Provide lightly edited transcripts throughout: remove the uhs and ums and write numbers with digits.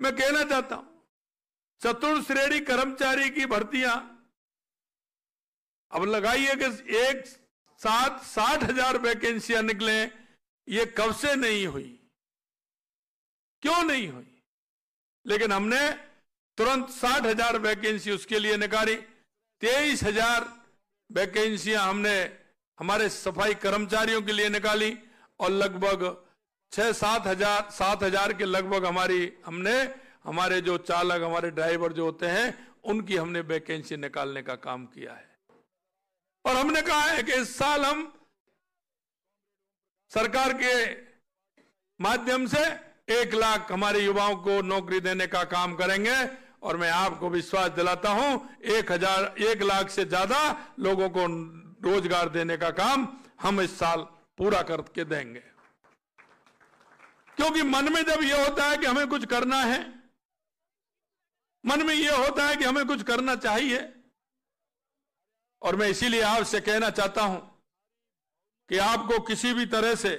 मैं कहना चाहता हूं, चतुर्थ श्रेणी कर्मचारी की भर्तियां अब लगाइए कि एक साथ 60,000 वैकेंसियां निकले, ये कब से नहीं हुई, क्यों नहीं हुई? लेकिन हमने तुरंत 60,000 वैकेंसी उसके लिए निकाली। 23,000 वैकेंसियां हमने हमारे सफाई कर्मचारियों के लिए निकाली और लगभग 7,000 के लगभग हमने हमारे जो चालक, हमारे ड्राइवर जो होते हैं, उनकी हमने वैकेंसी निकालने का काम किया है। और हमने कहा है कि इस साल हम सरकार के माध्यम से 1 लाख हमारे युवाओं को नौकरी देने का काम करेंगे। और मैं आपको विश्वास दिलाता हूं 1 लाख से ज्यादा लोगों को रोजगार देने का काम हम इस साल पूरा करके देंगे। क्योंकि मन में जब यह होता है कि हमें कुछ करना है, मन में यह होता है कि हमें कुछ करना चाहिए, और मैं इसीलिए आपसे कहना चाहता हूं कि आपको किसी भी तरह से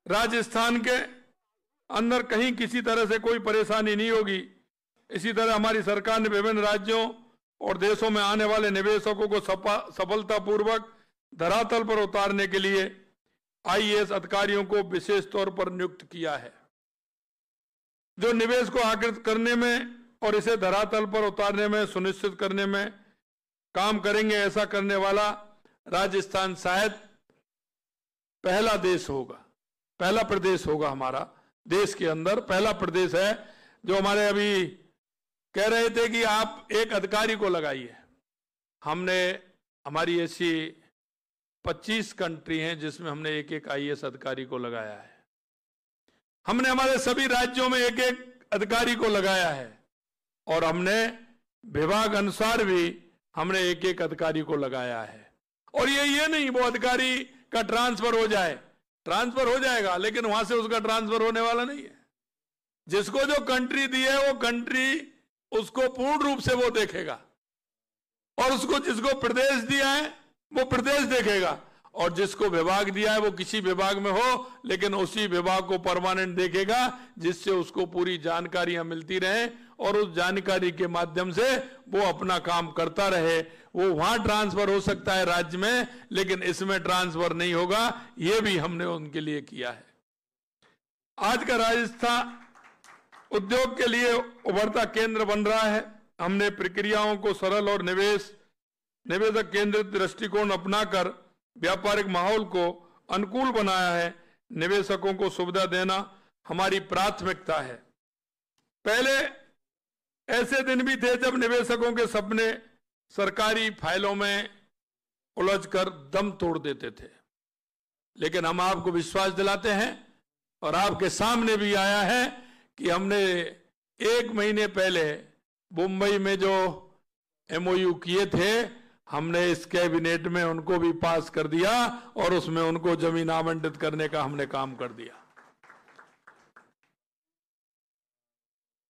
राजस्थान के अंदर कहीं किसी तरह से कोई परेशानी नहीं होगी। इसी तरह हमारी सरकार ने विभिन्न राज्यों और देशों में आने वाले निवेशकों को सफलतापूर्वक धरातल पर उतारने के लिए आईएएस अधिकारियों को विशेष तौर पर नियुक्त किया है, जो निवेश को आकृत करने में और इसे धरातल पर उतारने में सुनिश्चित करने में काम करेंगे। ऐसा करने वाला राजस्थान शायद पहला देश होगा, पहला प्रदेश होगा, हमारा देश के अंदर पहला प्रदेश है जो हमारे अभी कह रहे थे कि आप एक अधिकारी को लगाइए। हमने हमारी ऐसी 25 कंट्री हैं जिसमें हमने एक आईएएस अधिकारी को लगाया है। हमने हमारे सभी राज्यों में एक अधिकारी को लगाया है और हमने विभाग अनुसार भी हमने एक अधिकारी को लगाया है। और ये नहीं वो अधिकारी का ट्रांसफर हो जाए, ट्रांसफर हो जाएगा लेकिन वहां से उसका ट्रांसफर होने वाला नहीं है। जिसको जो कंट्री दी है वो कंट्री उसको पूर्ण रूप से वो देखेगा, और उसको जिसको प्रदेश दिया है वो प्रदेश देखेगा, और जिसको विभाग दिया है वो किसी विभाग में हो लेकिन उसी विभाग को परमानेंट देखेगा, जिससे उसको पूरी जानकारियां मिलती रहे और उस जानकारी के माध्यम से वो अपना काम करता रहे। वो वहां ट्रांसफर हो सकता है राज्य में, लेकिन इसमें ट्रांसफर नहीं होगा। ये भी हमने उनके लिए किया है। आज का राजस्थान उद्योग के लिए उभरता केंद्र बन रहा है। हमने प्रक्रियाओं को सरल और निवेशक केंद्रित दृष्टिकोण अपनाकर व्यापारिक माहौल को अनुकूल बनाया है। निवेशकों को सुविधा देना हमारी प्राथमिकता है। पहले ऐसे दिन भी थे जब निवेशकों के सपने सरकारी फाइलों में उलझकर दम तोड़ देते थे, लेकिन हम आपको विश्वास दिलाते हैं और आपके सामने भी आया है कि हमने 1 महीने पहले मुंबई में जो एमओयू किए थे, हमने इस कैबिनेट में उनको भी पास कर दिया और उसमें उनको जमीन आवंटित करने का हमने काम कर दिया।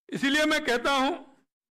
इसीलिए मैं कहता हूं